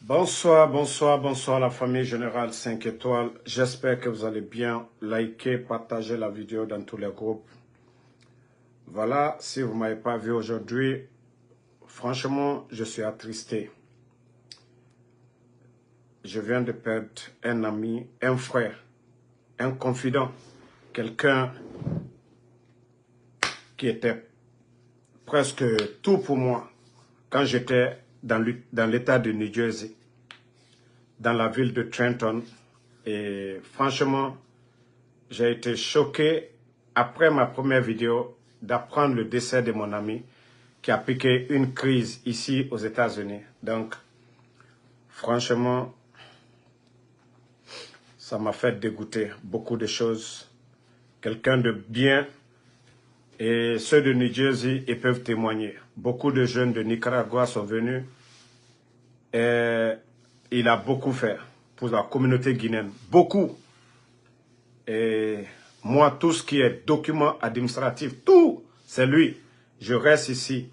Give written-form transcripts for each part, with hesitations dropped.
Bonsoir, bonsoir, bonsoir la famille Générale 5 étoiles. J'espère que vous allez bien. Likez, partagez la vidéo dans tous les groupes. Voilà, si vous ne m'avez pas vu aujourd'hui, franchement, je suis attristé. Je viens de perdre un ami, un frère, un confident, quelqu'un qui était presque tout pour moi quand j'étais dans l'état de New Jersey, dans la ville de Trenton. Et franchement, j'ai été choqué après ma première vidéo d'apprendre le décès de mon ami qui a piqué une crise ici aux États-Unis. Donc, franchement, ça m'a fait dégoûter beaucoup de choses. Quelqu'un de bien, et ceux de New Jersey, ils peuvent témoigner. Beaucoup de jeunes de Nicaragua sont venus et il a beaucoup fait pour la communauté guinéenne. Beaucoup. Et moi, tout ce qui est document administratif, tout, c'est lui. Je reste ici.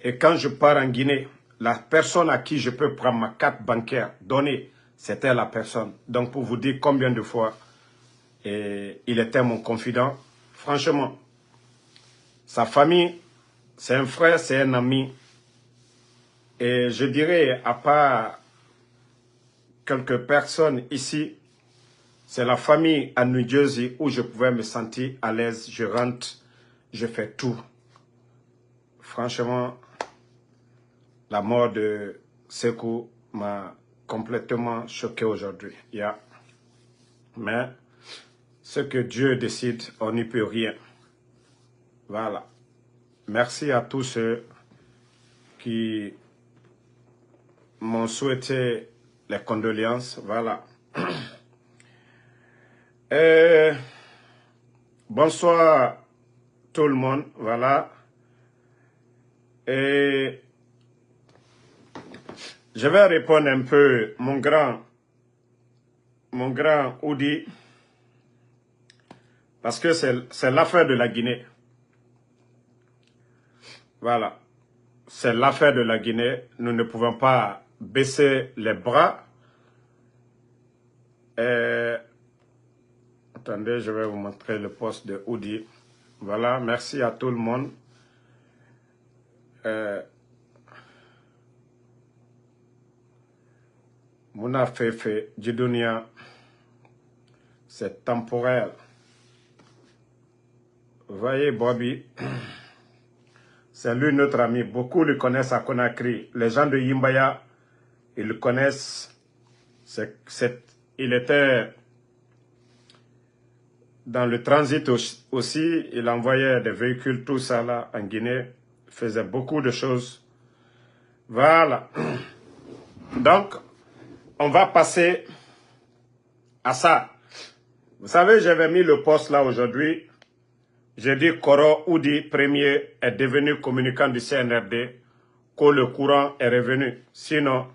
Et quand je pars en Guinée, la personne à qui je peux prendre ma carte bancaire, donner, c'était la personne. Donc, pour vous dire combien de fois il était mon confident, franchement, sa famille, c'est un frère, c'est un ami. Et je dirais, à part quelques personnes ici, c'est la famille à New Jersey où je pouvais me sentir à l'aise. Je rentre, je fais tout. Franchement, la mort de Sekou m'a complètement choqué aujourd'hui. Yeah. Mais ce que Dieu décide, on n'y peut rien. Voilà. Merci à tous ceux qui m'ont souhaité les condoléances. Voilà. Et bonsoir tout le monde. Voilà. Et je vais répondre un peu, mon grand Oudi, parce que c'est l'affaire de la Guinée. Voilà. C'est l'affaire de la Guinée. Nous ne pouvons pas baisser les bras. Attendez, je vais vous montrer le poste de Oudi. Voilà, merci à tout le monde. Mouna Fefe, Djidunia, c'est temporel. Vous voyez, Bobby, c'est lui notre ami. Beaucoup le connaissent à Conakry. Les gens de Yimbaya, ils le connaissent. Il était dans le transit aussi. Il envoyait des véhicules, tout ça là, en Guinée. Il faisait beaucoup de choses. Voilà. Donc, on va passer à ça. Vous savez, j'avais mis le poste là aujourd'hui. J'ai dit Koro Oudi premier est devenu communicant du CNRD, que le courant est revenu. Sinon,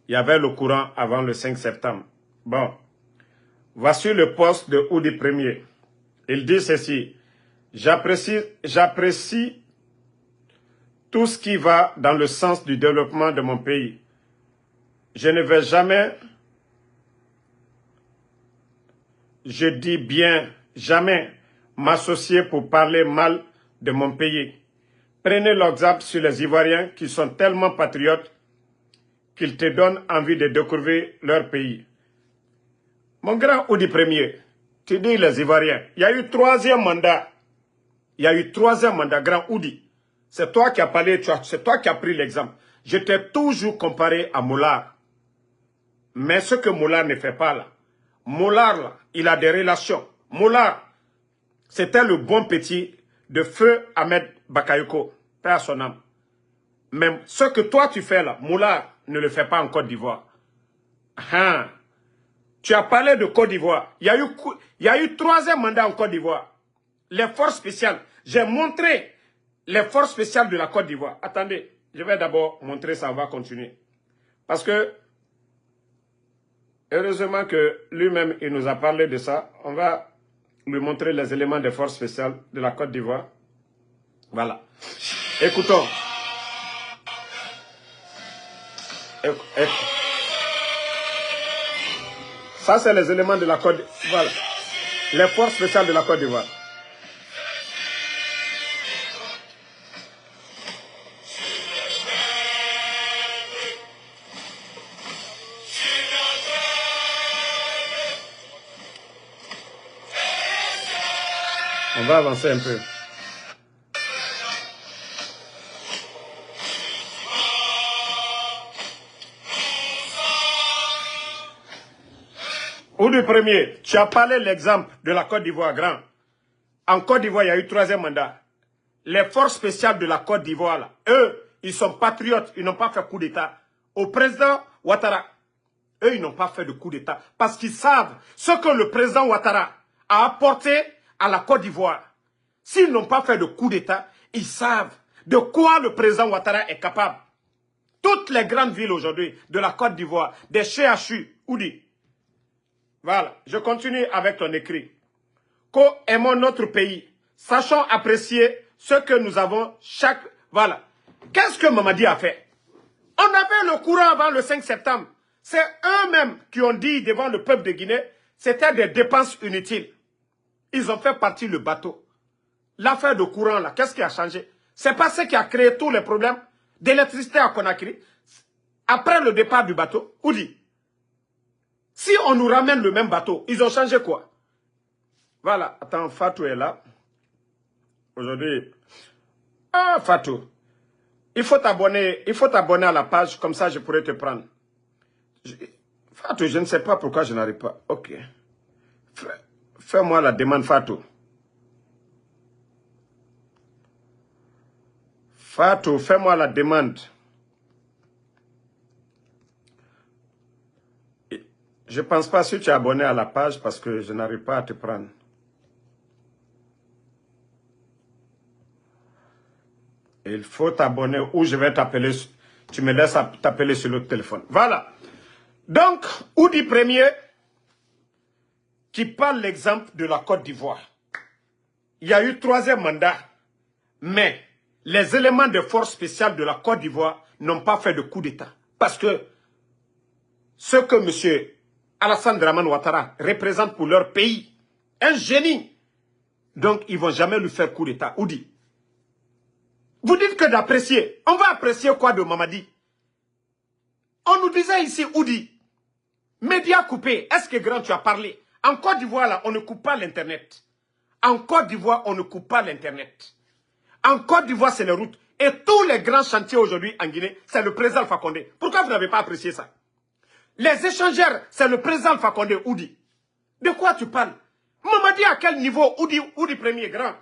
il y avait le courant avant le 5 septembre. Bon, voici le poste de Oudi premier. Il dit ceci: j'apprécie tout ce qui va dans le sens du développement de mon pays. Je ne vais jamais, je dis bien jamais, m'associer pour parler mal de mon pays. Prenez l'exemple sur les Ivoiriens qui sont tellement patriotes qu'ils te donnent envie de découvrir leur pays. Mon grand Oudi premier, tu dis les Ivoiriens, il y a eu troisième mandat. Il y a eu troisième mandat, grand Oudi. C'est toi qui as parlé, c'est toi qui as pris l'exemple. Je t'ai toujours comparé à Moulard. Mais ce que Moulard ne fait pas là, Moulard là, il a des relations. Moulard, c'était le bon petit de feu Ahmed Bakayoko, paix à son âme. Mais ce que toi tu fais là, Moulard ne le fait pas en Côte d'Ivoire. Tu as parlé de Côte d'Ivoire. Il y a eu troisième mandat en Côte d'Ivoire. Les forces spéciales. J'ai montré les forces spéciales de la Côte d'Ivoire. Attendez, je vais d'abord montrer ça, on va continuer. Parce que, heureusement que lui-même, il nous a parlé de ça. On va lui montrer les éléments des forces spéciales de la Côte d'Ivoire. Voilà. Écoutons. Ça, c'est les éléments de la Côte d'Ivoire. Voilà. Les forces spéciales de la Côte d'Ivoire. On va avancer un peu. Ou du premier, tu as parlé l'exemple de la Côte d'Ivoire grand. En Côte d'Ivoire, il y a eu 3e mandat. Les forces spéciales de la Côte d'Ivoire, là, eux, ils sont patriotes, ils n'ont pas fait coup d'État. Au président Ouattara, eux, ils n'ont pas fait de coup d'État. Parce qu'ils savent ce que le président Ouattara a apporté à la Côte d'Ivoire. S'ils n'ont pas fait de coup d'État, ils savent de quoi le président Ouattara est capable. Toutes les grandes villes aujourd'hui de la Côte d'Ivoire, des CHU, Oudi. Voilà, je continue avec ton écrit. Aimons notre pays, sachons apprécier ce que nous avons chaque... Voilà. Qu'est-ce que Mamadi a fait? On avait le courant avant le 5 septembre. C'est eux-mêmes qui ont dit devant le peuple de Guinée, c'était des dépenses inutiles. Ils ont fait partir le bateau. L'affaire de courant, là, qu'est-ce qui a changé? C'est pas ce qui a créé tous les problèmes d'électricité à Conakry. Après le départ du bateau, Oudi. Si on nous ramène le même bateau, ils ont changé quoi? Voilà, attends, Fatou est là. Aujourd'hui. Ah, Fatou. Il faut t'abonner à la page, comme ça je pourrais te prendre. Fatou, je ne sais pas pourquoi je n'arrive pas. Ok. Fais-moi la demande, Fatou. Fatou, fais-moi la demande. Je ne pense pas si tu es abonné à la page parce que je n'arrive pas à te prendre. Il faut t'abonner ou je vais t'appeler. Tu me laisses t'appeler sur le téléphone. Voilà. Donc, Oudi Premier, qui parle l'exemple de la Côte d'Ivoire. Il y a eu 3e mandat, mais les éléments de force spéciale de la Côte d'Ivoire n'ont pas fait de coup d'État. Parce que ce que M. Alassane Dramane Ouattara représente pour leur pays, un génie. Donc, ils ne vont jamais lui faire coup d'État. Oudi. Vous dites que d'apprécier. On va apprécier quoi de Mamadi? On nous disait ici, Oudi, médias coupés. Est-ce que grand, tu as parlé? En Côte d'Ivoire, là, on ne coupe pas l'Internet. En Côte d'Ivoire, on ne coupe pas l'Internet. En Côte d'Ivoire, c'est les routes. Et tous les grands chantiers aujourd'hui en Guinée, c'est le président Alpha Condé. Pourquoi vous n'avez pas apprécié ça? Les échangeurs, c'est le président Alpha Condé, Oudi. De quoi tu parles? Mamadi, à quel niveau? Oudi Premier, grand.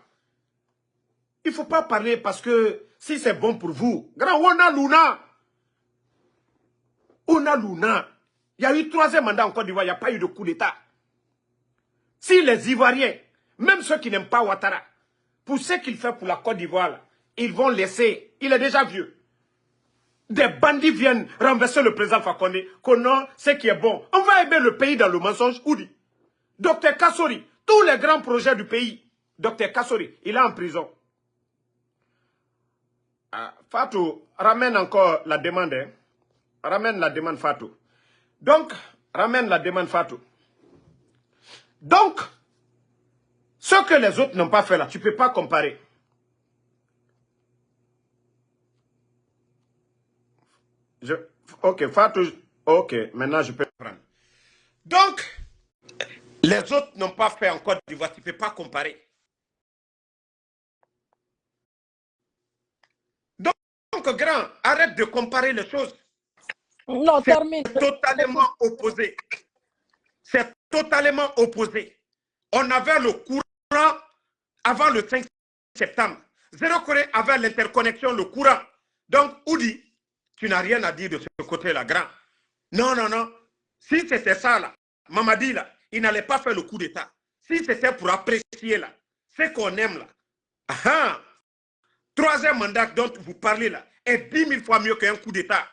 Il ne faut pas parler parce que si c'est bon pour vous. Grand, on a Luna. On a Luna. Il y a eu 3e mandat en Côte d'Ivoire, il n'y a pas eu de coup d'État. Si les Ivoiriens, même ceux qui n'aiment pas Ouattara, pour ce qu'il fait pour la Côte d'Ivoire, ils vont laisser, il est déjà vieux. Des bandits viennent renverser le président Fakonde, qu'on a ce qui est bon. On va aimer le pays dans le mensonge, Oudi. Docteur Kassori, tous les grands projets du pays, Docteur Kassori, il est en prison. Fatou, ramène encore la demande. Hein. Ramène la demande, Fatou. Donc, ramène la demande, Fatou. Donc, ce que les autres n'ont pas fait là, tu ne peux pas comparer. Ok, Fatou, ok, maintenant je peux prendre. Donc, les autres n'ont pas fait en Côte d'Ivoire, tu ne peux pas comparer. Donc, grand, arrête de comparer les choses. Non, termine. C'est totalement opposé. C'est totalement opposé. On avait le courant avant le 5 septembre. Zéro Corée avait l'interconnexion, le courant. Donc, Oudi, tu n'as rien à dire de ce côté-là, grand. Non, non, non. Si c'était ça, là, Mamadi, là, il n'allait pas faire le coup d'État. Si c'était pour apprécier, là, ce qu'on aime, là. Ah, 3e mandat dont vous parlez, là, est 10 000 fois mieux qu'un coup d'État.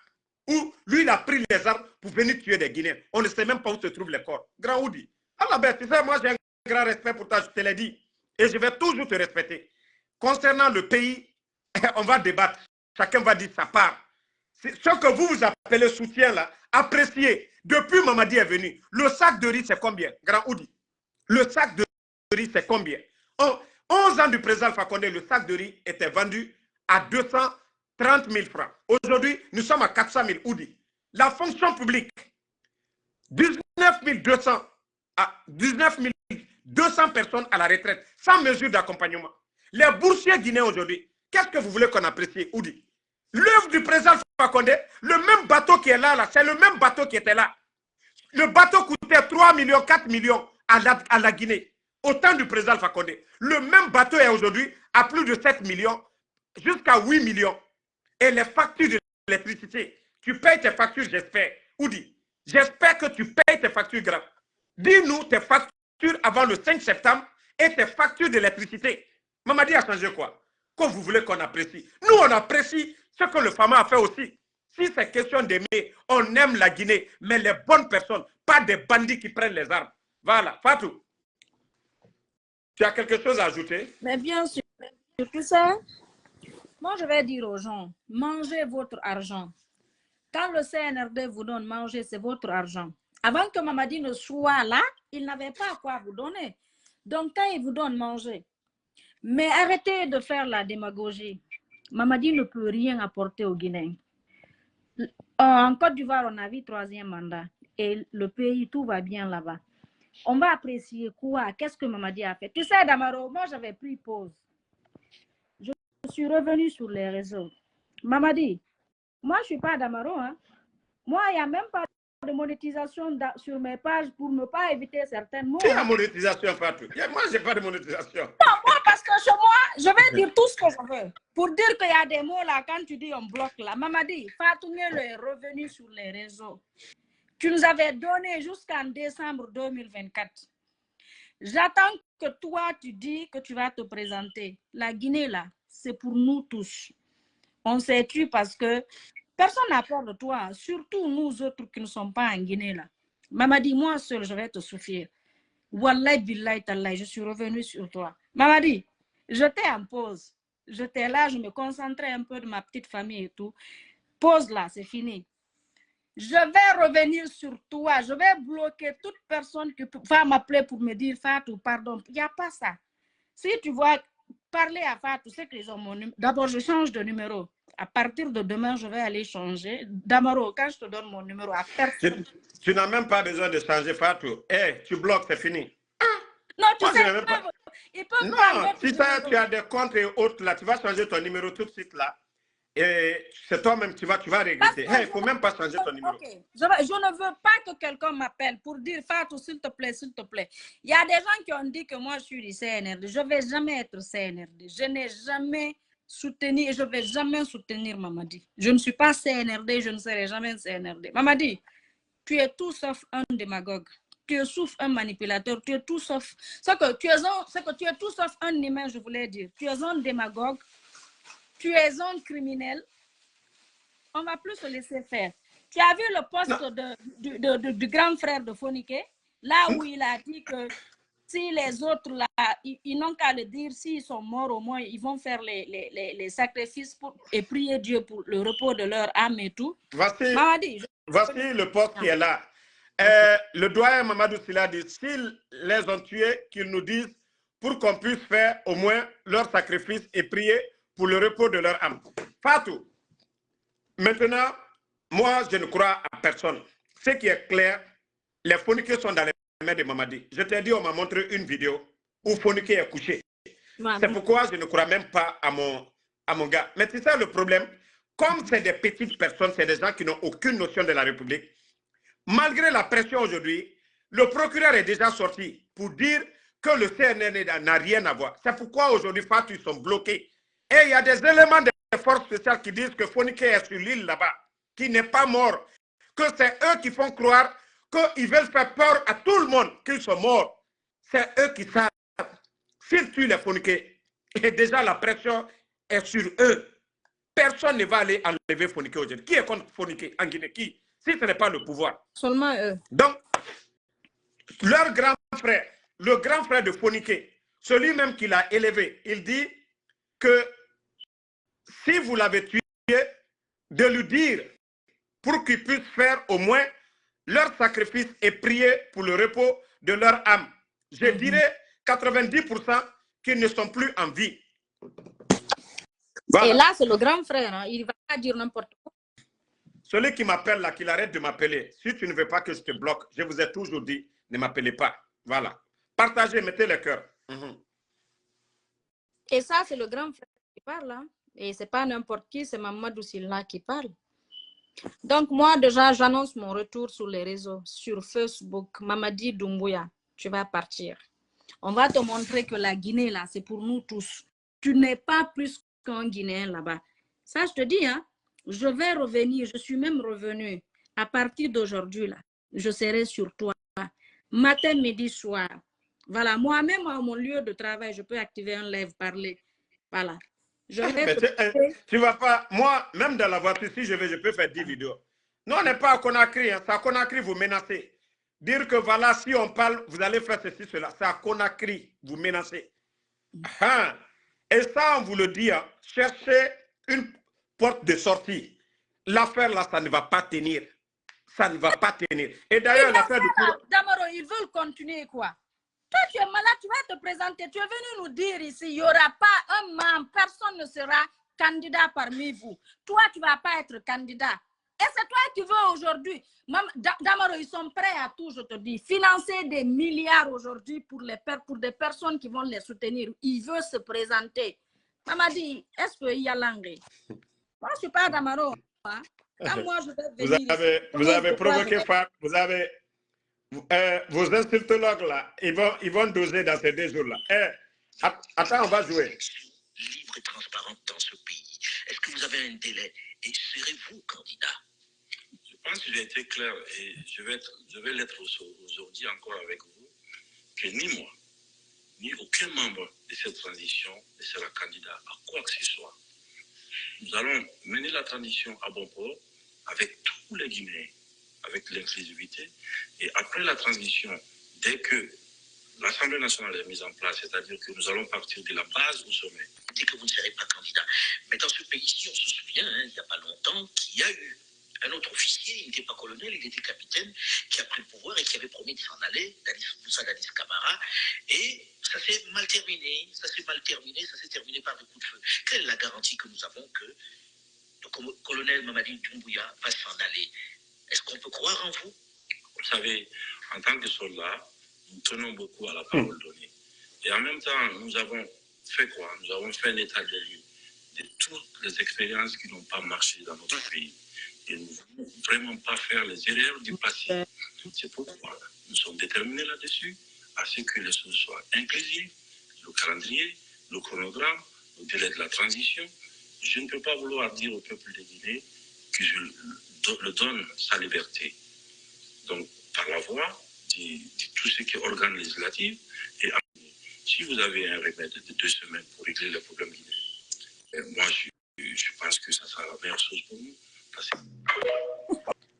Où lui, il a pris les armes pour venir tuer des Guinéens. On ne sait même pas où se trouvent les corps. Grand Oudi. Alors, ben, tu sais, moi, j'ai un grand respect pour toi, je te l'ai dit. Et je vais toujours te respecter. Concernant le pays, on va débattre. Chacun va dire sa part. ce que vous appelez soutien là, appréciez. Depuis Mamadi est venu, le sac de riz c'est combien, Grand Oudi? Le sac de riz c'est combien? 11 ans du président Alpha Condé, le sac de riz était vendu à 230 000 francs. Aujourd'hui, nous sommes à 400 000 Oudi. La fonction publique, 19 200 personnes à la retraite, sans mesure d'accompagnement. Les boursiers guinéens aujourd'hui, qu'est-ce que vous voulez qu'on apprécie, Oudi? L'œuvre du président Alpha Condé, le même bateau qui est là, c'est le même bateau qui était là. Le bateau coûtait 3 millions, 4 millions à la Guinée, au temps du président Alpha Condé. Le même bateau est aujourd'hui à plus de 7 millions, jusqu'à 8 millions. Et les factures de l'électricité, tu payes tes factures, j'espère. Oudi, j'espère que tu payes tes factures graves. Dis-nous tes factures avant le 5 septembre et tes factures d'électricité. Mamadi a changé quoi? Que vous voulez qu'on apprécie? Nous, on apprécie ce que le FAMA a fait aussi. Si c'est question d'aimer, on aime la Guinée, mais les bonnes personnes, pas des bandits qui prennent les armes. Voilà, Fatou. Tu as quelque chose à ajouter? Mais bien sûr, tout ça, moi je vais dire aux gens, mangez votre argent. Quand le CNRD vous donne manger, c'est votre argent. Avant que Mamadi ne soit là, il n'avait pas quoi vous donner. Donc quand il vous donne manger, mais arrêtez de faire la démagogie. Mamadi ne peut rien apporter aux Guinéens. En Côte d'Ivoire, on a vu 3e mandat. Et le pays, tout va bien là-bas. On va apprécier quoi? Qu'est-ce que Mamadi a fait? Tu sais, Damaro, moi j'avais pris pause. Je suis revenu sur les réseaux. Mamadi, moi je ne suis pas Damaro. Hein. Moi, il n'y a même pas de monétisation sur mes pages pour ne pas éviter certains mots. Tu as monétisation, Fatou. Moi, je n'ai pas de monétisation. Non, moi, parce que chez moi, je vais dire tout ce que je veux. Pour dire qu'il y a des mots là, quand tu dis on bloque là. Mamadi, Fatou Niel est revenu sur les réseaux. Tu nous avais donné jusqu'en décembre 2024. J'attends que toi, tu dis que tu vas te présenter. La Guinée, là, c'est pour nous tous. On s'est tué parce que personne n'a peur de toi. Surtout nous autres qui ne sommes pas en Guinée, là. Mamadi, moi seul, je vais te souffrir. Wallahi, billahi, tallahi, je suis revenu sur toi. Mamadi, j'étais en pause. J'étais là, je me concentrais un peu de ma petite famille et tout. Pause là, c'est fini. Je vais revenir sur toi. Je vais bloquer toute personne qui va m'appeler pour me dire Fatou, pardon. Il n'y a pas ça. Si tu vois parler à Fatou, c'est qu'ils ont mon numéro. D'abord, je change de numéro. À partir de demain, je vais aller changer. Damaro, quand je te donne mon numéro à personne. Tu n'as même pas besoin de changer, Fatou. Tu bloques, c'est fini. Non, tu sais, non, si tu as des comptes et autres, là, tu vas changer ton numéro tout de suite, là. Et c'est toi-même, tu vas regretter. Il ne faut même pas changer ton numéro. Okay. Je ne veux pas que quelqu'un m'appelle pour dire Fatou, s'il te plaît, s'il te plaît. Il y a des gens qui ont dit que moi, je suis du CNRD. Je ne vais jamais être CNRD. Je n'ai jamais soutenu et je ne vais jamais soutenir Mamadi. Je ne suis pas CNRD, je ne serai jamais CNRD. Mamadi, tu es tout sauf un démagogue. Tu es sauf un manipulateur. Tu es tout sauf... C'est que tu es tout sauf un humain, je voulais dire. Tu es un démagogue. Tu es un criminel. On ne va plus se laisser faire. Tu as vu le poste du grand frère de Fonike, là où il a dit que si les autres, là, ils n'ont qu'à le dire, s'ils sont morts, au moins, ils vont faire les sacrifices et prier Dieu pour le repos de leur âme et tout. Voici le poste qui est là. Le doyen Mamadou Sylla dit, s'ils les ont tués, qu'ils nous disent pour qu'on puisse faire au moins leur sacrifice et prier pour le repos de leur âme. Fatou, maintenant, moi, je ne crois à personne. Ce qui est clair, les Fonike sont dans les mains de Mamadi. Je t'ai dit, on m'a montré une vidéo où Fonike est couché. C'est pourquoi je ne crois même pas à mon gars. Mais c'est ça le problème. Comme c'est des petites personnes, c'est des gens qui n'ont aucune notion de la République, malgré la pression aujourd'hui, le procureur est déjà sorti pour dire que le CNRD n'a rien à voir. C'est pourquoi aujourd'hui, Fatou, ils sont bloqués. Et il y a des éléments des forces spéciales qui disent que Fonike est sur l'île là-bas, qui n'est pas mort, que c'est eux qui font croire qu'ils veulent faire peur à tout le monde qu'ils sont morts. C'est eux qui savent. S'ils tuent les Fonike, et déjà la pression est sur eux, personne ne va aller enlever Fonike aujourd'hui. Qui est contre Fonike en Guinée? Qui? Si ce n'est pas le pouvoir. Seulement eux. Donc, leur grand frère, le grand frère de Fonike, celui même qui l'a élevé, il dit que si vous l'avez tué, de lui dire pour qu'ils puissent faire au moins leur sacrifice et prier pour le repos de leur âme. Je dirais 90% qu'ils ne sont plus en vie. Voilà. Et là, c'est le grand frère, hein. Il ne va pas dire n'importe quoi. Celui qui m'appelle là, qu'il arrête de m'appeler. Si tu ne veux pas que je te bloque, je vous ai toujours dit, ne m'appelez pas. Voilà. Partagez, mettez le cœur. Et ça, c'est le grand frère qui parle. Hein. Et ce n'est pas n'importe qui, c'est Mamadou Sylla qui parle. Donc, moi, déjà, j'annonce mon retour sur les réseaux, sur Facebook. Mamadi Doumbouya, tu vas partir. On va te montrer que la Guinée, là, c'est pour nous tous. Tu n'es pas plus qu'un Guinéen là-bas. Ça, je te dis, hein, je vais revenir. Je suis même revenu. À partir d'aujourd'hui, là, je serai sur toi. Matin, midi, soir. Voilà, moi-même, à mon lieu de travail, je peux activer un live, parler. Voilà. Tu vas pas, moi, même dans la voiture, si je veux, je peux faire 10 vidéos. Nous, on n'est pas à Conakry. Hein. C'est à Conakry, vous menacez. Dire que voilà, si on parle, vous allez faire ceci, cela. C'est à Conakry, vous menacez. Ah. Et ça, on vous le dit, hein. Cherchez une porte de sortie. L'affaire là, ça ne va pas tenir. Ça ne va pas tenir. Et d'ailleurs, l'affaire de Damaro, ils veulent continuer quoi? Toi, tu es malade, tu vas te présenter. Tu es venu nous dire ici, il n'y aura pas un membre, personne ne sera candidat parmi vous. Toi, tu ne vas pas être candidat. Et c'est toi qui veux aujourd'hui. Damaro, ils sont prêts à tout, je te dis. Financer des milliards aujourd'hui pour des personnes qui vont les soutenir. Ils veulent se présenter. Mamadi, est-ce qu'il y a langue? Moi, je ne suis pas Damaro. Hein? Moi, je vais venir vous avez provoqué Fab. Vous avez... vos insultologues là, ils vont doser dans ces 2 jours-là. Attends, on va jouer. Libre et transparente dans ce pays. Est-ce que vous avez un délai et serez-vous candidat? Je pense que j'ai été clair et je vais l'être aujourd'hui encore avec vous, que ni moi, ni aucun membre de cette transition ne sera candidat à quoi que ce soit. Nous allons mener la transition à bon port avec tous les Guinéens, avec l'inclusivité. Et après la transition, dès que l'Assemblée nationale est mise en place, c'est-à-dire que nous allons partir de la base au sommet. Dès que vous ne serez pas candidat. Mais dans ce pays-ci, on se souvient, hein, il n'y a pas longtemps, qu'il y a eu un autre officier, il n'était pas colonel, il était capitaine, qui a pris le pouvoir et qui avait promis de s'en aller, Moussa Dadis Camara. Et ça s'est mal terminé, ça s'est terminé par des coups de feu. Quelle est la garantie que nous avons que le colonel Mamadi Doumbouya va s'en aller? Est-ce qu'on peut croire en vous? Vous savez, en tant que soldats, nous tenons beaucoup à la parole donnée. Et en même temps, nous avons fait quoi? Nous avons fait un état des lieux de toutes les expériences qui n'ont pas marché dans notre pays. Et nous ne voulons vraiment pas faire les erreurs du passé. C'est pourquoi nous sommes déterminés là-dessus, à ce que les choses soient inclusives, le calendrier, le chronogramme, le délai de la transition. Je ne peux pas vouloir dire au peuple de Guinée que je le donne sa liberté. Donc, par la voie de tout ce qui est organe législatif. Et si vous avez un remède de 2 semaines pour régler le problème guinéen, moi, je pense que ça sera la meilleure chose pour nous.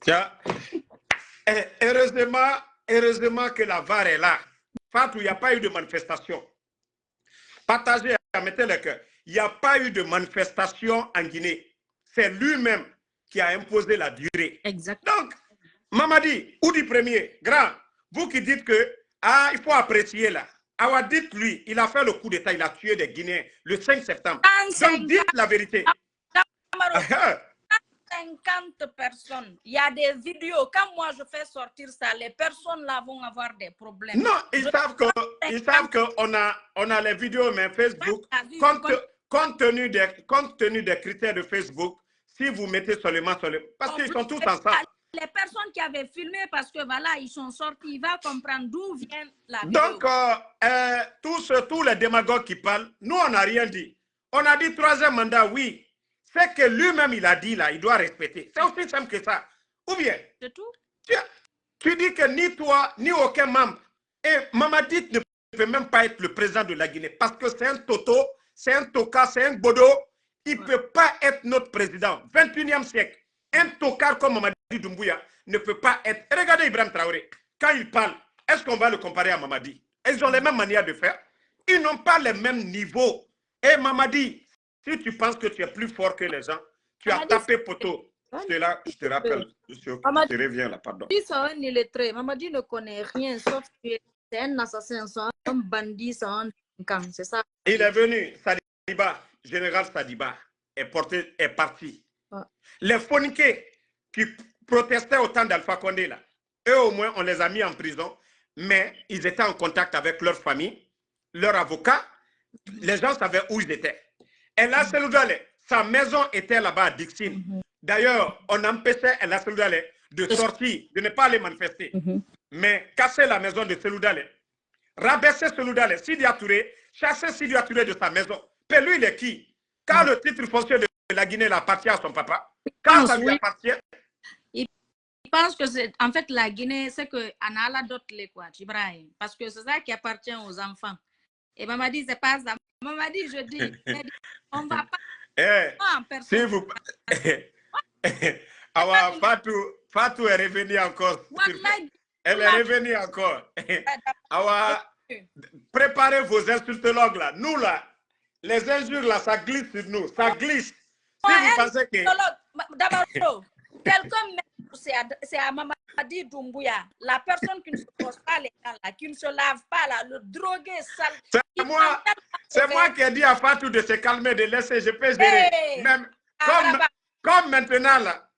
Tiens, heureusement que la VAR est là. Fatou, il n'y a pas eu de manifestation. Partagez, mettez le cœur. Il n'y a pas eu de manifestation en Guinée. C'est lui-même qui a imposé la durée. Exact. Donc, Mamadi, Oudi Premier, grand, vous qui dites que il faut apprécier là. Alors dites-lui, il a fait le coup d'État, il a tué des Guinéens le 5 septembre. Donc dites la vérité. 50 personnes. Il y a des vidéos. Quand moi je fais sortir ça, les personnes là vont avoir des problèmes. Non, ils savent qu'on a les vidéos, mais Facebook, compte tenu des critères de Facebook, si vous mettez seulement sur le... Parce qu'ils sont tous ensemble. Les personnes qui avaient filmé, parce que voilà, ils sont sortis, il va comprendre d'où vient la vidéo. Donc, tous les démagogues qui parlent, nous, on n'a rien dit. On a dit 3e mandat, oui. C'est que lui-même, il a dit là, il doit respecter. C'est aussi simple que ça. Ou bien, c'est tout. Tu dis que ni toi, ni aucun membre. Et Mamadi ne peut même pas être le président de la Guinée parce que c'est un toto, c'est un toka, c'est un bodo. Il ne peut pas être notre président. 21e siècle. Un tocard comme Mamadi Doumbouya ne peut pas être. Regardez Ibrahim Traoré. Quand il parle, est-ce qu'on va le comparer à Mamadi? Ils ont les mêmes manières de faire. Ils n'ont pas les mêmes niveaux. Et Mamadi, si tu penses que tu es plus fort que les gens, Tu as tapé poteau. C'est là, je te rappelle. Je reviens là, pardon. C'est un illettré. Mamadi ne connaît rien, sauf que c'est un assassin, c'est un bandit, c'est un délinquant. C'est ça. Il est venu, Sadiba, général Sadiba, est parti. Ouais. Les phoniqués qui protestaient au temps d'Alpha Condé, là, eux au moins, on les a mis en prison, mais ils étaient en contact avec leur famille, leur avocat. Les gens savaient où ils étaient. Et là, Seloudale, sa maison était là-bas à Dixine. D'ailleurs, on empêchait El Seloudale de sortir, de ne pas aller manifester. Mais casser la maison de Seloudale, rabaisser Seloudale, Sidia Touré, chasser Sidia Touré de sa maison. Mais lui, il est qui? Quand le titre foncier de la Guinée appartient à son papa, quand ça lui appartient. Il pense que c'est, en fait, la Guinée, c'est que Anala d'autres les quoi, Ibrahim. Parce que c'est ça qui appartient aux enfants. Et maman dit, c'est pas ça. Maman dit, je dis, on ne va pas en personne. Si vous... Fatou est revenue encore. Elle est revenue encore. Préparez vos insultologues là. Nous là, les injures là, ça glisse sur nous. Ça glisse. Si vous pensez que... D'abord, quelqu'un, c'est à Mamadi Doumbouya, la personne qui ne se pose pas les dents là, qui ne se lave pas là, le drogué sale. C'est moi qui ai dit à Fatou de se calmer, de laisser, je peux gérer. Même comme maintenant là,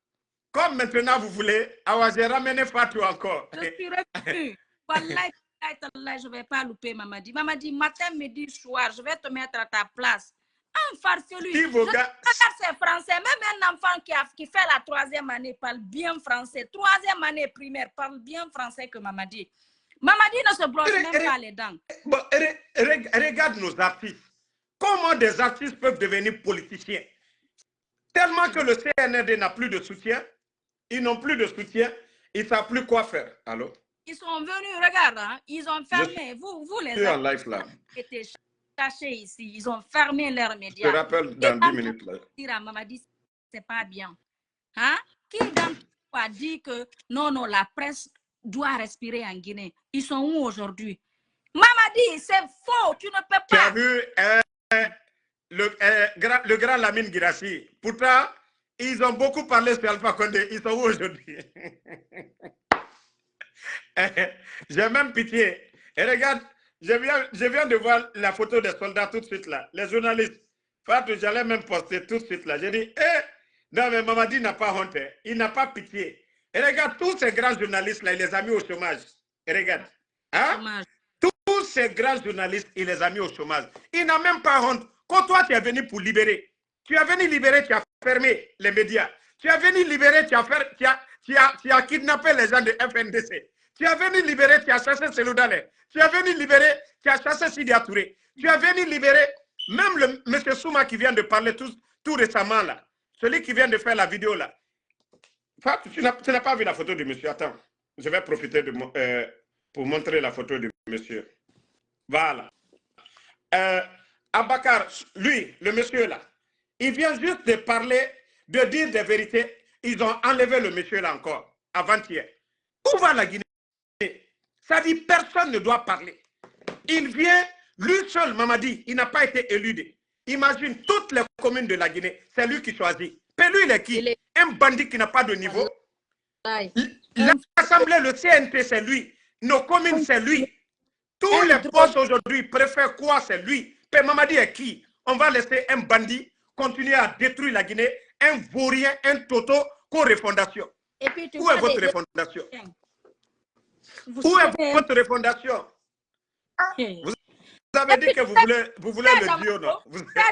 comme maintenant vous voulez, j'ai ramené Fatou encore. Je suis revenu. Je ne vais pas louper Mamadi. Mamadi, matin, midi, soir, je vais te mettre à ta place. Un farfelu. C'est français. Même un enfant qui fait la 3e année parle bien français. 3e année primaire parle bien français que Mamadi. Mamadi ne se brosse même pas les dents. Bon, regarde nos artistes. Comment des artistes peuvent devenir politiciens? Tellement que le CNRD n'a plus de soutien. Ils n'ont plus de soutien. Ils ne savent plus quoi faire. Allô? Ils sont venus, regarde, hein, ils ont fermé. Vous les artistes qui étaient cachés ici, ils ont fermé leurs médias. Je te rappelle dans 10 minutes. Là. Dire à Mamadi, c'est pas bien. Hein? Qui d'entre vous a dit que non, la presse doit respirer en Guinée? Ils sont où aujourd'hui? Mamadi, c'est faux, tu ne peux pas. Tu as vu le grand Lamine Guirassy. Pourtant, ils ont beaucoup parlé sur Alpha Condé. Ils sont où aujourd'hui? J'ai même pitié. Et regarde, je viens de voir la photo des soldats tout de suite là. Les journalistes. J'allais même poster tout de suite là. J'ai dit, non mais Mamadi n'a pas honte. Il n'a pas pitié. Et regarde, tous ces grands journalistes là, il les a mis au chômage. Et regarde. Hein? Tous ces grands journalistes, il les a mis au chômage. Il n'a même pas honte. Quand toi, tu es venu pour libérer. Tu es venu libérer, tu as fermé les médias. Tu es venu libérer, tu as kidnappé les gens de FNDC. Tu es venu libérer, tu as chassé Seloudale. Tu es venu libérer, tu as chassé Sidia Touré. Tu es venu libérer, même le monsieur Souma qui vient de parler tout récemment là. Celui qui vient de faire la vidéo là. Tu n'as pas vu la photo du monsieur. Attends, je vais profiter pour montrer la photo du monsieur. Voilà. Abakar, lui, le monsieur là, il vient juste de parler, de dire des vérités. Ils ont enlevé le monsieur là encore, avant-hier. Où va la Guinée? Ça dit, personne ne doit parler. Il vient, lui seul, Mamadi, il n'a pas été élu. Imagine toutes les communes de la Guinée, c'est lui qui choisit. Mais lui, il est qui? Un bandit qui n'a pas de niveau. L'Assemblée, le CNT, c'est lui. Nos communes, c'est lui. Tous les postes aujourd'hui préfèrent quoi? C'est lui. Mais Mamadi est qui? On va laisser un bandit continuer à détruire la Guinée, un vaurien, un toto, co-refondation. Où est votre refondation? Où est votre refondation? Vous avez dit que vous voulez le duo, non?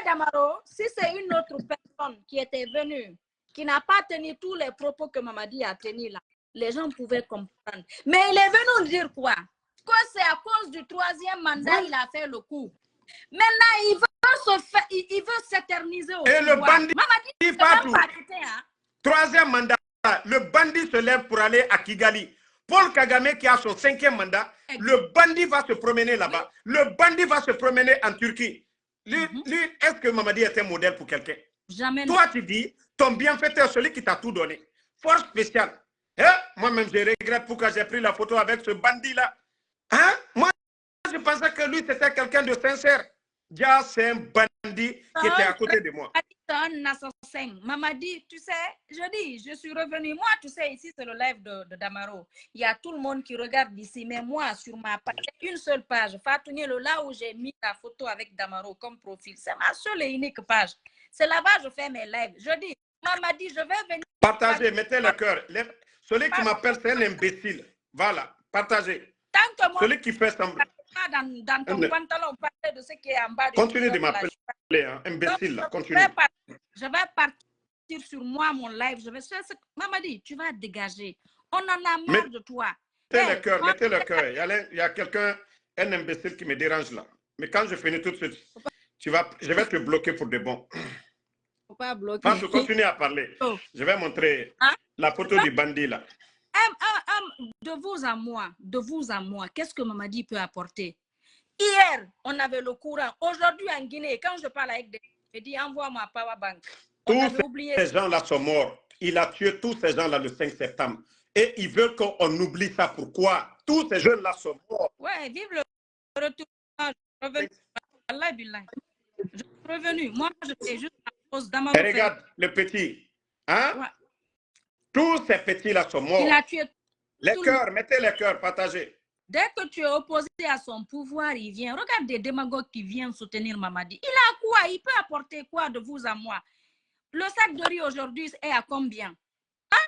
Damaro, si c'est une autre personne qui était venue, qui n'a pas tenu tous les propos que Mamadi a tenus là, les gens pouvaient comprendre. Mais il est venu nous dire quoi? Que c'est à cause du 3e mandat qu'il a fait le coup. Maintenant, il veut s'éterniser au pouvoir. Et le bandit Fatou, 3e mandat, le bandit se lève pour aller à Kigali. Paul Kagame qui a son 5e mandat, le bandit va se promener là-bas. Le bandit va se promener en Turquie. Lui, est-ce que Mamadi est un modèle pour quelqu'un? Jamais. Toi, tu dis, ton bienfaiteur, celui qui t'a tout donné. Force spéciale. Hein? Moi-même, je regrette pourquoi j'ai pris la photo avec ce bandit-là. Hein? Moi, je pensais que lui, c'était quelqu'un de sincère. Dia, c'est un bandit qui était à côté de moi. un assassin. Mamadi, tu sais, je suis revenu. Moi, tu sais, ici, c'est le live de Damaro. Il y a tout le monde qui regarde ici, mais moi, sur ma page, une seule page, Fatounie, là où j'ai mis la photo avec Damaro comme profil. C'est ma seule et unique page. C'est là-bas que je fais mes lives. Je dis, Mamadi, je vais venir. Partagez, mettez le cœur. Celui qui m'appelle, c'est un imbécile. Voilà, partagez. Tant que moi, celui qui fait semblant. Dans ton pantalon, parler de ce qui est en bas. Continue de m'appeler, hein, imbécile. Là, continue. Je vais partir sur moi, mon live. Mamadi, tu vas dégager. On en a marre de toi. Mettez le cœur, mettez le cœur. Il y a quelqu'un, un imbécile qui me dérange là. Mais quand je finis tout de suite, je vais te bloquer pour de bon. Faut pas bloquer. Quand tu continues à parler, je vais montrer la photo du bandit là. De vous à moi, qu'est-ce que Mamadi peut apporter? Hier, on avait le courant. Aujourd'hui, en Guinée, quand je parle avec des gens, je dis envoie-moi Power Bank. Tous ces gens-là sont morts. Il a tué tous ces gens-là le 5 septembre. Et ils veulent qu'on oublie ça. Pourquoi? Tous ces jeunes-là sont morts. Ouais, vive le retour. Je suis revenu. Moi, je fais juste la pause dans ma Et regarde, le petit. Hein? Ouais. Tous ces petits-là sont morts. Il a tué. Les cœurs, mettez les cœurs, partagez. Dès que tu es opposé à son pouvoir, il vient. Regarde des démagogues qui viennent soutenir Mamadi. Il a quoi? Il peut apporter quoi de vous à moi? Le sac de riz aujourd'hui est à combien? Hein?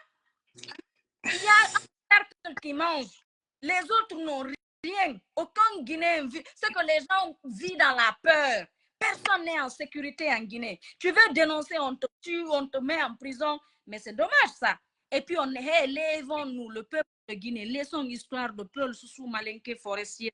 Il y a un cercle qui mange. Les autres n'ont rien. Aucun Guinéen vit. C'est que les gens vivent dans la peur. Personne n'est en sécurité en Guinée. Tu veux dénoncer, on te tue, on te met en prison. Mais c'est dommage ça. Et puis on élèvons-nous, le peuple de Guinée. Laissons l'histoire de Peul Soussou Malinké forestier.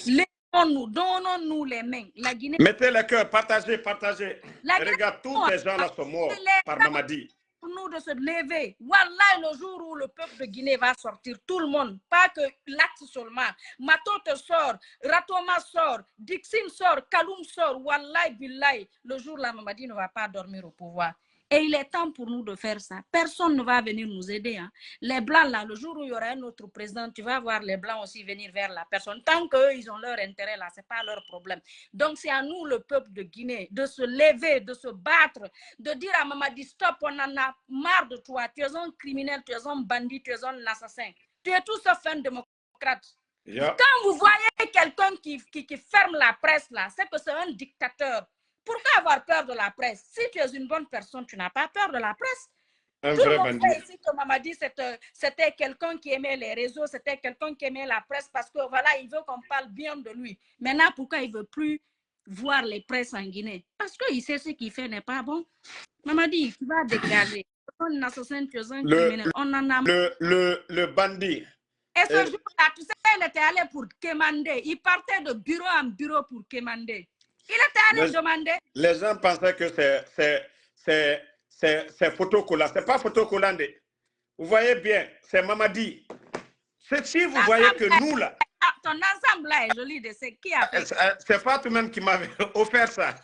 Laissons-nous, donnons-nous les mains. La Guinée. Mettez le cœur, partagez, partagez. Regarde, tous ces gens-là sont morts par Mamadi. Pour nous de se lever. Wallah, le jour où le peuple de Guinée va sortir, tout le monde, pas que l'Axe seulement. Matote sort, Ratoma sort, Dixim sort, Kaloum sort. Wallah, billahi, le jour là, Mamadi ne va pas dormir au pouvoir. Et il est temps pour nous de faire ça. Personne ne va venir nous aider. Hein. Les Blancs, là, le jour où il y aura un autre président, tu vas voir les Blancs aussi venir vers la personne. Tant qu'eux, ils ont leur intérêt là, ce n'est pas leur problème. Donc, c'est à nous, le peuple de Guinée, de se lever, de se battre, de dire à Mamadi, stop, on en a marre de toi. Tu es un criminel, tu es un bandit, tu es un assassin. Tu es tout sauf un démocrate. Yeah. Quand vous voyez quelqu'un qui ferme la presse là, c'est que c'est un dictateur. Pourquoi avoir peur de la presse? Si tu es une bonne personne, tu n'as pas peur de la presse. Un Tout vrai le monde bandit. sait ici que Mamadi, c'était quelqu'un qui aimait les réseaux, c'était quelqu'un qui aimait la presse parce que voilà, il veut qu'on parle bien de lui. Maintenant, pourquoi il ne veut plus voir les presses en Guinée? Parce qu'il sait ce qu'il fait n'est pas bon. Mamadi, tu vas dégager. Un assassin, tu es un criminel. On en a... le bandit. Et ce jour-là, tu sais, il était allé pour quémander. Il partait de bureau en bureau pour quémander. Il était allé demander. Les gens pensaient que c'est photocollant. Ce n'est pas photocollant. Vous voyez bien, c'est Mamadi. Si vous voyez que nous là. Ton ensemble là est joli. Qui a fait ça? C'est Fatou-même qui m'avait offert ça.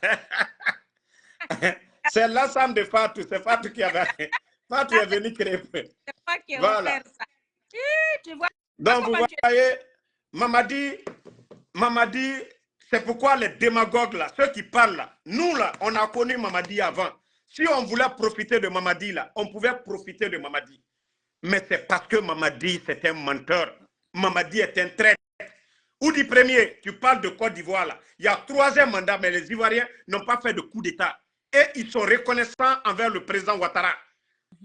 C'est l'ensemble de Fatou. C'est Fatou qui avait. Fatou est venu créer. C'est pas qui a voilà. offert ça. Tu vois. Donc vous voyez, Mamadi. C'est pourquoi les démagogues là, ceux qui parlent là, nous là, on a connu Mamadi avant. Si on voulait profiter de Mamadi là, on pouvait profiter de Mamadi. Mais c'est parce que Mamadi c'est un menteur. Mamadi est un traître. Oudi Premier, tu parles de Côte d'Ivoire là. Il y a 3e mandat, mais les Ivoiriens n'ont pas fait de coup d'État. Et ils sont reconnaissants envers le président Ouattara.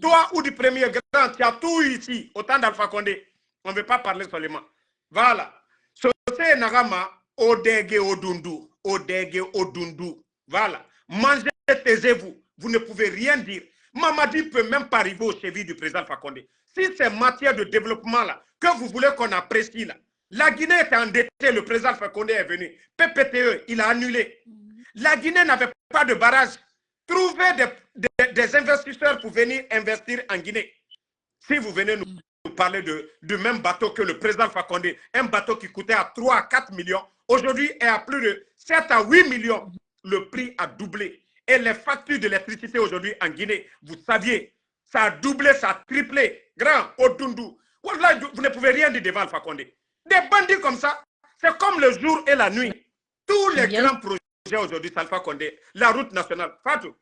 Toi, Oudi Premier, grand, tu as tout ici, autant d'Alpha Condé. On ne veut pas parler seulement. Voilà. C'est Nagama. Odege Odundu, Odege Odundu. Voilà. Mangez, taisez-vous. Vous ne pouvez rien dire. Mamadi ne peut même pas arriver au chevilles du président Fakonde. Si c'est matière de développement là, que vous voulez qu'on apprécie là, la Guinée était endettée, le président Fakonde est venu. PPTE, il a annulé. La Guinée n'avait pas de barrage. Trouvez des investisseurs pour venir investir en Guinée. Si vous venez nous parler du même bateau que le président Fakonde, un bateau qui coûtait à 3 à 4 millions, aujourd'hui est à plus de 7 à 8 millions. Le prix a doublé. Et les factures d'électricité aujourd'hui en Guinée, vous saviez, ça a doublé, ça a triplé. Grand, Odundu. Voilà, vous ne pouvez rien dire devant Alpha Condé. Des bandits comme ça, c'est comme le jour et la nuit. Tous les grands projets aujourd'hui, Alpha Condé, la route nationale, Fatou,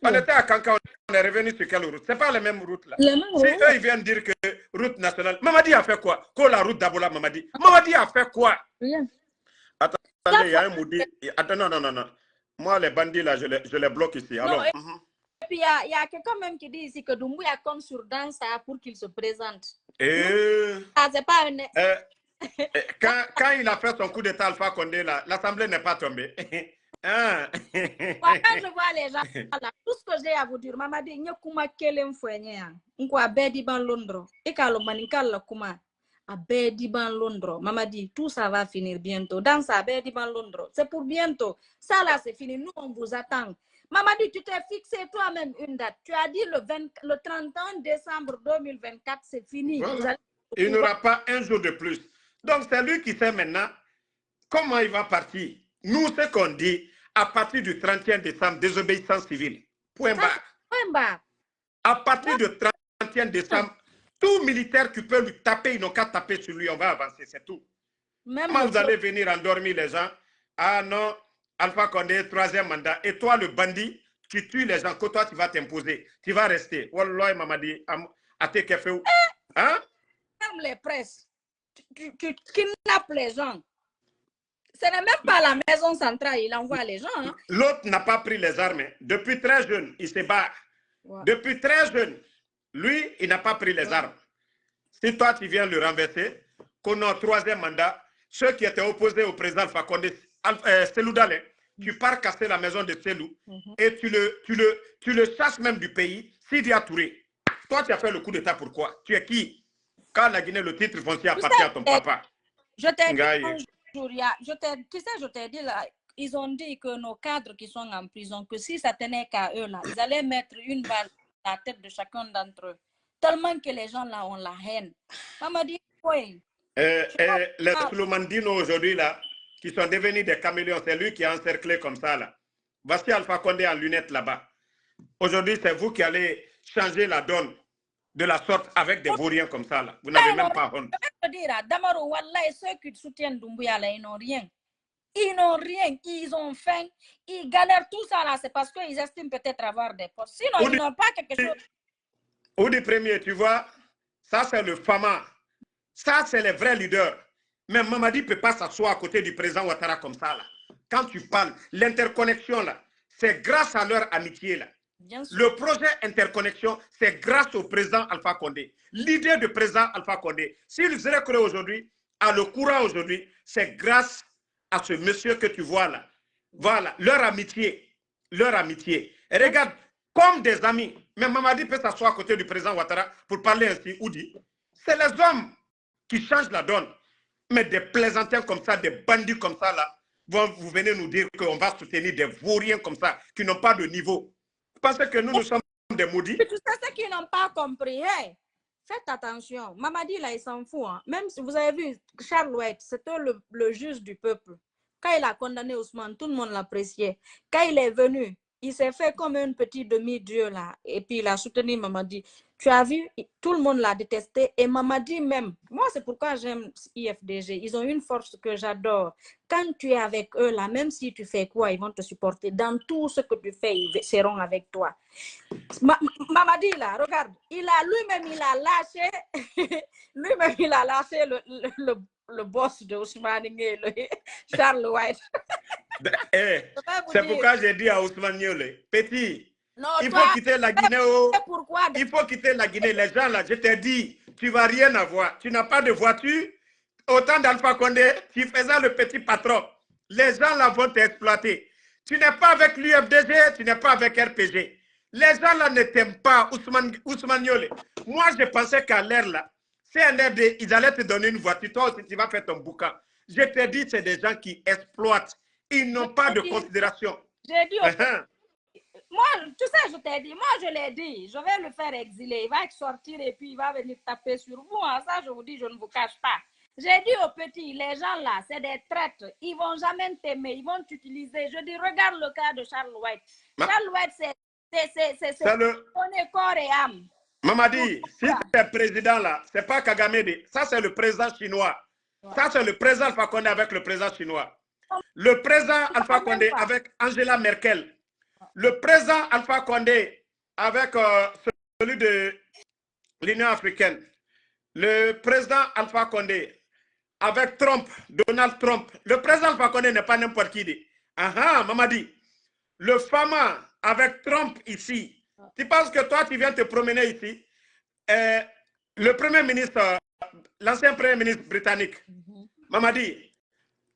On était à Kanka, on est revenu sur quelle route? C'est pas la même route là. Les mêmes Si routes. eux, ils viennent dire que route nationale. Mamadi a fait quoi? Quoi la route d'Abola, Mamadi? Mamadi a fait quoi? Rien. Attendez, il y a un maudit. Attends, non. Moi, les bandits là, je les bloque ici. Alors. Et puis, il y a quelqu'un même qui dit ici que Doumbouya compte sur Dansa pour qu'il se présente. C'est pas un... Quand il a fait son coup d'état Alpha Condé, l'Assemblée n'est pas tombée. Quand je vois les gens, là, tout ce que j'ai à vous dire, Mamadi, il y a kuma kelem fouenya. Nko abedi ban Londres. Et kalo manikal la kuma. Abedi ban Londres. Mamadi, tout ça va finir bientôt. Dans ça, abedi ban Londres. C'est pour bientôt. Ça là, c'est fini. Nous, on vous attend. Mamadi, tu t'es fixé toi-même une date. Tu as dit le 31 décembre 2024, c'est fini. Voilà. Il n'y aura pas un jour de plus. Donc, c'est lui qui sait maintenant comment il va partir. Nous, ce qu'on dit, à partir du 31 décembre, désobéissance civile. Point barre. Point barre. À partir du 31 décembre, tout militaire qui peut lui taper, ils n'ont qu'à taper sur lui, on va avancer, c'est tout. Même comment vous allez venir endormir les gens? Ah non, Alpha Condé, troisième mandat. Et toi, le bandit, tu tues les gens, que toi, tu vas t'imposer. Tu vas rester. Wallah, Mamadi, à tes cafés. Hein? Ferme les presses. Tu kidnappes les gens. Ce n'est même pas la maison centrale, il envoie les gens. Hein? L'autre n'a pas pris les armes. Depuis très jeune, il se bat. Ouais. Depuis très jeune, lui, il n'a pas pris les armes. Si toi, tu viens le renverser, qu'on a un troisième mandat, ceux qui étaient opposés au président Alpha Condé, Selou Dalé, tu pars casser la maison de Selou et tu le chasses même du pays, Sidi Touré. Toi, tu as fait le coup d'État, pourquoi? Tu es qui? Quand la Guinée, le titre foncier appartient à ton papa. Je t'ai dit, tu sais, je t'ai dit là, ils ont dit que nos cadres qui sont en prison, que si ça tenait qu'à eux là, ils allaient mettre une balle dans la tête de chacun d'entre eux. Tellement que les gens là ont la haine. Maman dit, oui. Les Soulomandino aujourd'hui là, qui sont devenus des caméléons, c'est lui qui a encerclé comme ça là. Voici Alpha Condé en lunettes là-bas. Aujourd'hui, c'est vous qui allez changer la donne de la sorte avec des vauriens comme ça là. Vous n'avez même pas honte. Je veux dire, Damaro, Wallah, ceux qui soutiennent Doumbouya là, ils n'ont rien. Ils n'ont rien, ils ont faim, ils galèrent tout ça là, c'est parce qu'ils estiment peut-être avoir des postes. Sinon, ils n'ont pas quelque chose. Oudi Premier, tu vois, ça c'est le Fama. Ça c'est les vrais leaders. Mais Mamadi ne peut pas s'asseoir à côté du président Ouattara comme ça là. Quand tu parles, l'interconnexion là, c'est grâce à leur amitié là. Le projet interconnexion, c'est grâce au président Alpha Condé. L'idée du président Alpha Condé, s'il serait créé aujourd'hui, à le courant aujourd'hui, c'est grâce à ce monsieur que tu vois là. Voilà, leur amitié. Leur amitié. Et regarde, comme des amis, mais Mamadi peut s'asseoir à côté du président Ouattara pour parler ainsi, Oudi. C'est les hommes qui changent la donne. Mais des plaisantins comme ça, des bandits comme ça là, vous venez nous dire qu'on va soutenir des vauriens comme ça, qui n'ont pas de niveau. Parce que nous sommes des maudits. Tout ça, ceux qui n'ont pas compris, hey, faites attention. Mamadi, là, il s'en fout. Hein. Même si vous avez vu, Charles White, c'était le juge du peuple. Quand il a condamné Ousmane, tout le monde l'appréciait. Quand il est venu, il s'est fait comme un petit demi-dieu, là. Et puis, il a soutenu Mamadi. Tu as vu, tout le monde l'a détesté. Et Mamadi même, moi, c'est pourquoi j'aime IFDG. Ils ont une force que j'adore. Quand tu es avec eux, là, même si tu fais quoi, ils vont te supporter. Dans tout ce que tu fais, ils seront avec toi. Mamadi, là, regarde, lui-même, il a lâché, lui-même, il a lâché le boss de Ousmane Ngele, Charles White. C'est pourquoi j'ai dit à Ousmane Ngele, petit, non, il faut quitter la Guinée. Pourquoi? Il faut quitter la Guinée. Les gens là, je t'ai dit, tu ne vas rien avoir. Tu n'as pas de voiture. Autant d'Alpha Condé, tu faisais le petit patron. Les gens là vont t'exploiter. Tu n'es pas avec l'UFDG, tu n'es pas avec RPG. Les gens là ne t'aiment pas, Ousmane Ngele. Moi, je pensais qu'à l'air là, CNRD, ils allaient te donner une voiture. Toi aussi, tu vas faire ton boucan. Je t'ai dit, c'est des gens qui exploitent. Ils n'ont pas de considération. J'ai dit, moi, tu sais, je t'ai dit, moi, je l'ai dit, je vais le faire exiler. Il va sortir et puis il va venir taper sur vous. Hein. Ça, je vous dis, je ne vous cache pas. J'ai dit aux petits, les gens là, c'est des traîtres. Ils ne vont jamais t'aimer, ils vont t'utiliser. Je dis, regarde le cas de Charles White. Charles White, c'est le corps et âme. Mamadi, si c'est président là, c'est pas Kagame, ça c'est le président chinois. Ouais. Ça c'est le président Alpha Condé avec le président chinois. Le président Alpha Condé avec Angela Merkel. Le président Alpha Condé avec celui de l'Union africaine, le président Alpha Condé avec Trump, Donald Trump. Le président Alpha Condé n'est pas n'importe qui. Mamadi. Le Fama avec Trump ici. Tu penses que toi, tu viens te promener ici? Le premier ministre, l'ancien premier ministre britannique, Mamadi,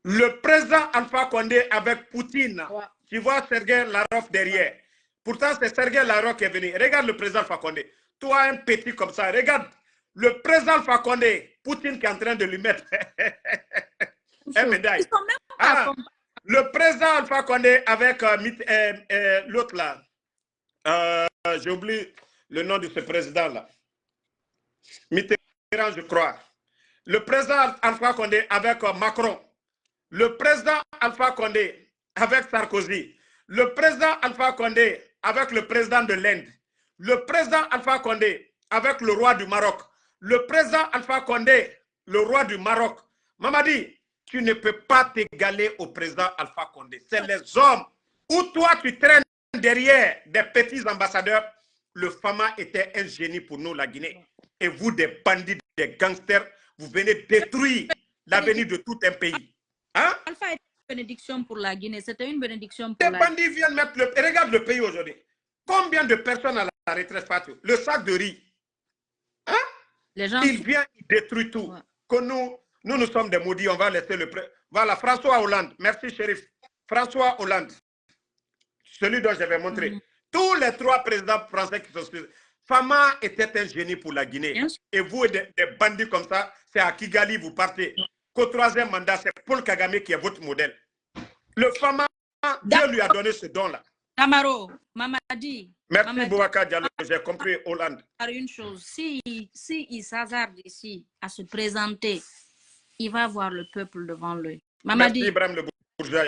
le président Alpha Condé avec Poutine. Tu vois Sergei Lavrov derrière. Pourtant, c'est Sergei Lavrov qui est venu. Regarde le président Alpha Condé. Toi, un petit comme ça, regarde le président Alpha Condé, Poutine qui est en train de lui mettre un médaille. Le président Alpha Condé avec l'autre là. J'ai oublié le nom de ce président-là. Mitterrand, je crois. Le président Alpha Condé avec Macron. Le président Alpha Condé avec Sarkozy. Le président Alpha Condé avec le président de l'Inde. Le président Alpha Condé avec le roi du Maroc. Le président Alpha Condé, le roi du Maroc. Mamadi, tu ne peux pas t'égaler au président Alpha Condé. C'est les hommes. Où toi, tu traînes derrière des petits ambassadeurs. Le Fama était un génie pour nous, la Guinée. Et vous, des bandits, des gangsters, vous venez détruire l'avenir de tout un pays. Hein? Alpha était une bénédiction pour la Guinée. C'était une bénédiction pour la Guinée. Les bandits viennent mettre le... Regarde le pays aujourd'hui. Combien de personnes à la retraite, Fatou? Le sac de riz. Hein? Les gens... Il vient, il détruit tout. Ouais. Que nous sommes des maudits. On va laisser le... Voilà, François Hollande. Merci, shérif. François Hollande. Celui dont je vais montrer. Tous les trois présidents français qui sont... Fama était un génie pour la Guinée. Et vous, des bandits comme ça, c'est à Kigali, vous partez. Qu'au troisième mandat, c'est Paul Kagame qui est votre modèle. Le Fama, Dieu lui a donné ce don-là. Damaro, Mamadi. Merci Boubacar Diallo, j'ai compris Hollande. Une chose, si il s'hasarde ici à se présenter, il va voir le peuple devant lui. Mamadi, merci Ibrahim le bourgeois.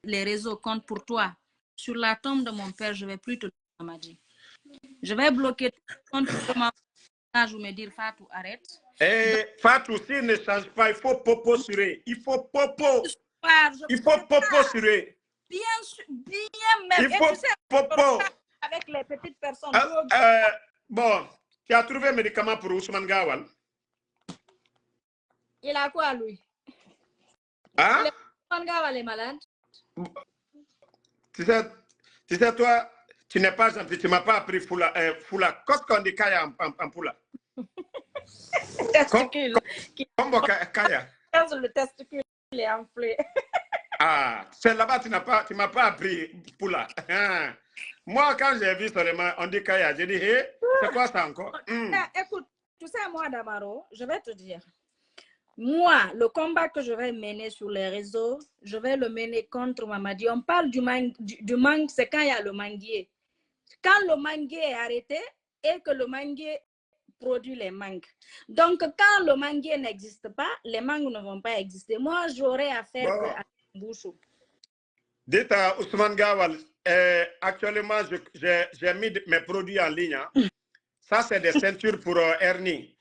Les réseaux comptent pour toi. Sur la tombe de mon père, je ne vais plus te dire, Mamadi. Je vais bloquer tout compte pour je vais me dire Fatou, arrête. Fatou, s'il ne change pas, il faut popo sur eux. Il faut popo. Il faut popo sur eux. Bien même. Il faut popo. Avec les petites personnes. Bon, tu as trouvé un médicament pour Ousmane Gawal? Il a quoi, lui? Hein? Ousmane Gawal est malade. Tu sais, toi, tu n'es pas gentil, tu ne m'as pas appris Foula. Qu'est-ce qu'on dit Kaya en Poula? Testicule. Comment Kaya? Le testicule est enflé. Ah, c'est là-bas, tu ne m'as pas appris Poula. Moi, quand j'ai vu seulement, on dit Kaya, j'ai dit, hey, c'est quoi ça encore? Écoute, tu sais, moi, Damaro, je vais te dire. Moi, le combat que je vais mener sur les réseaux, je vais le mener contre Mamadi. On parle du mangue, c'est quand il y a le manguier. Quand le manguier est arrêté et que le manguier produit les mangues. Donc, quand le manguier n'existe pas, les mangues ne vont pas exister. Moi, j'aurai affaire à Bouchou. Dites à Ousmane Gawal, actuellement, j'ai mis mes produits en ligne. Hein. Ça, c'est des ceintures pour hernie.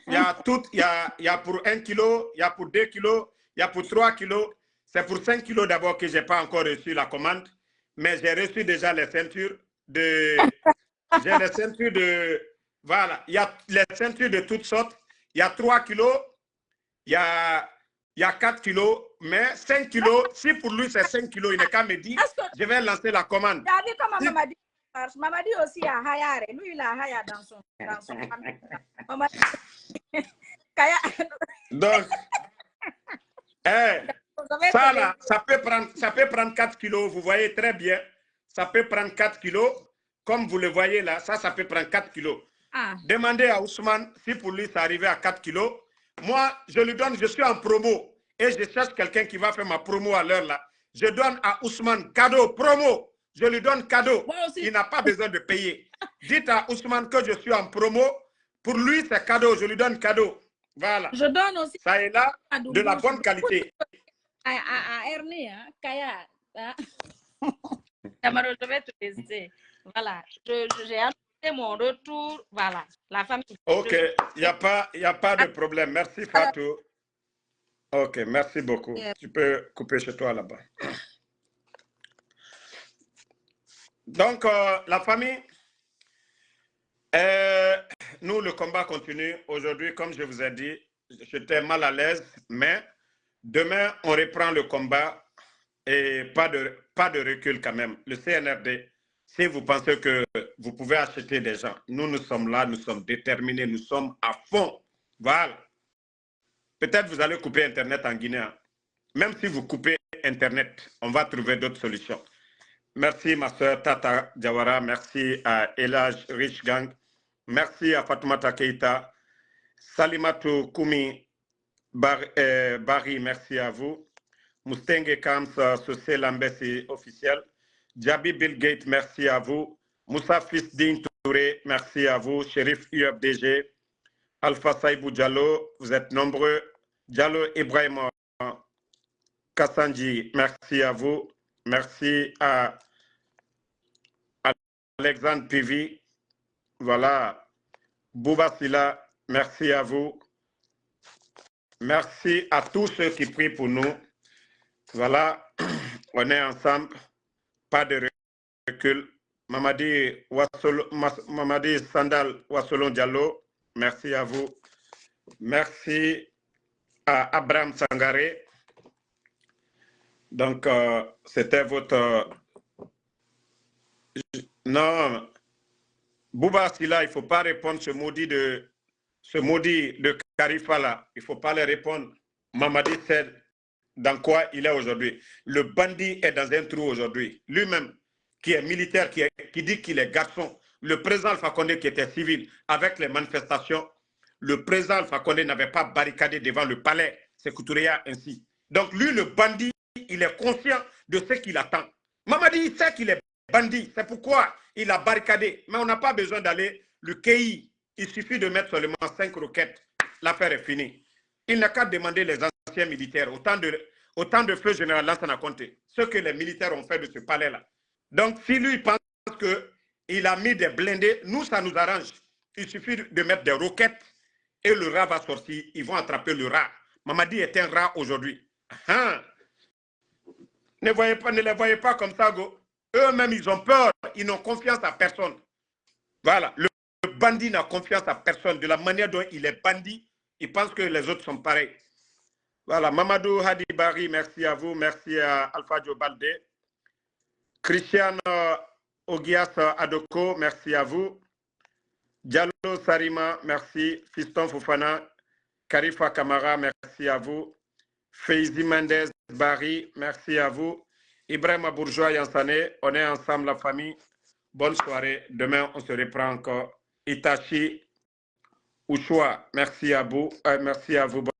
Il y a tout, il y a pour 1 kilo, il y a pour 2 kilos, il y a pour 3 kilos. C'est pour 5 kilos d'abord que je n'ai pas encore reçu la commande. Mais j'ai reçu déjà les ceintures de... J'ai les ceintures de... Voilà, il y a les ceintures de toutes sortes. Il y a 3 kilos, il y a 4 kilos, mais 5 kilos, si pour lui c'est 5 kilos, il n'est qu'à me dire, je vais lancer la commande. Tu as vu comment Mamadi marche? Mamadi aussi a Hayare. Lui, il a Haya dans son Mamadi. Donc, ça là, ça peut prendre 4 kilos, vous voyez très bien. Ça peut prendre 4 kilos. Comme vous le voyez là, ça peut prendre 4 kilos. Ah. Demandez à Ousmane si pour lui ça arrivait à 4 kilos. Moi, je lui donne, je suis en promo et je cherche quelqu'un qui va faire ma promo à l'heure là. Je donne à Ousmane cadeau, promo. Je lui donne cadeau. Il n'a pas besoin de payer. Dites à Ousmane que je suis en promo. Pour lui, c'est cadeau. Je lui donne cadeau. Voilà. Je donne aussi. Ça est là, de la bonne qualité. À Ernie, hein, Kaya. Hein. Je vais te laisser. Voilà. J'ai annoncé mon retour. Voilà. La famille. Ok. Il n'y a pas de problème. Merci, Fatou. Ok. Merci beaucoup. Tu peux couper chez toi là-bas. Donc, la famille, nous, le combat continue. Aujourd'hui, comme je vous ai dit, j'étais mal à l'aise, mais demain, on reprend le combat et pas de recul quand même. Le CNRD, si vous pensez que vous pouvez acheter des gens, nous sommes là, nous sommes déterminés, nous sommes à fond. Voilà. Peut-être vous allez couper Internet en Guinée. Hein. Même si vous coupez Internet, on va trouver d'autres solutions. Merci ma soeur Tata Diawara, merci à Elage Rich Gang, merci à Fatoumata Keita, Salimatou Koumi Bari, merci à vous. Mustenge Kams, Sosé Lambessi officiel. Djabi Bill Gates, merci à vous. Moussa Fisdin Touré, merci à vous. Shérif UFDG, Alpha Saïbou Diallo, vous êtes nombreux. Diallo Ibrahim Kassanji, merci à vous. Merci à Alexandre Pivi. Voilà. Bouba Silla, merci à vous. Merci à tous ceux qui prient pour nous. Voilà, on est ensemble. Pas de recul. Mamadi Sandal Wassolon Diallo, merci à vous. Merci à Abraham Sangaré. Donc, c'était votre... Non, Bouba Silla, il ne faut pas répondre ce maudit de Karifa là. Il ne faut pas le répondre. Mamadi sait dans quoi il est aujourd'hui. Le bandit est dans un trou aujourd'hui. Lui-même, qui est militaire, qui dit qu'il est garçon. Le président Alpha Condé qui était civil avec les manifestations, le président Alpha Condé n'avait pas barricadé devant le palais. C'est Coutouria ainsi. Donc lui, le bandit, il est conscient de ce qu'il attend. Mamadi, il sait qu'il est bandit. C'est pourquoi il a barricadé. Mais on n'a pas besoin d'aller le cueillir. Il suffit de mettre seulement 5 roquettes. L'affaire est finie. Il n'a qu'à demander les anciens militaires. Autant de feu général Lansana Conté. Ce que les militaires ont fait de ce palais-là. Donc, si lui pense qu'il a mis des blindés, nous, ça nous arrange. Il suffit de mettre des roquettes et le rat va sortir. Ils vont attraper le rat. Mamadi est un rat aujourd'hui. Hein? Ne les voyez pas comme ça, go. Eux-mêmes, ils ont peur. Ils n'ont confiance à personne. Voilà. Le bandit n'a confiance à personne. De la manière dont il est bandit, il pense que les autres sont pareils. Voilà. Mamadou Hadi Bari, merci à vous. Merci à Alpha Joe Baldé. Christian Ogias Adoko, merci à vous. Diallo Sarima, merci. Fiston Fofana, Karifa Kamara, merci à vous. Feizi Mendez Bari, merci à vous. Ibrahim Bourgeois Yansane, on est ensemble la famille. Bonne soirée. Demain, on se reprend encore. Itachi Ouchoua, merci à vous. Merci à vous.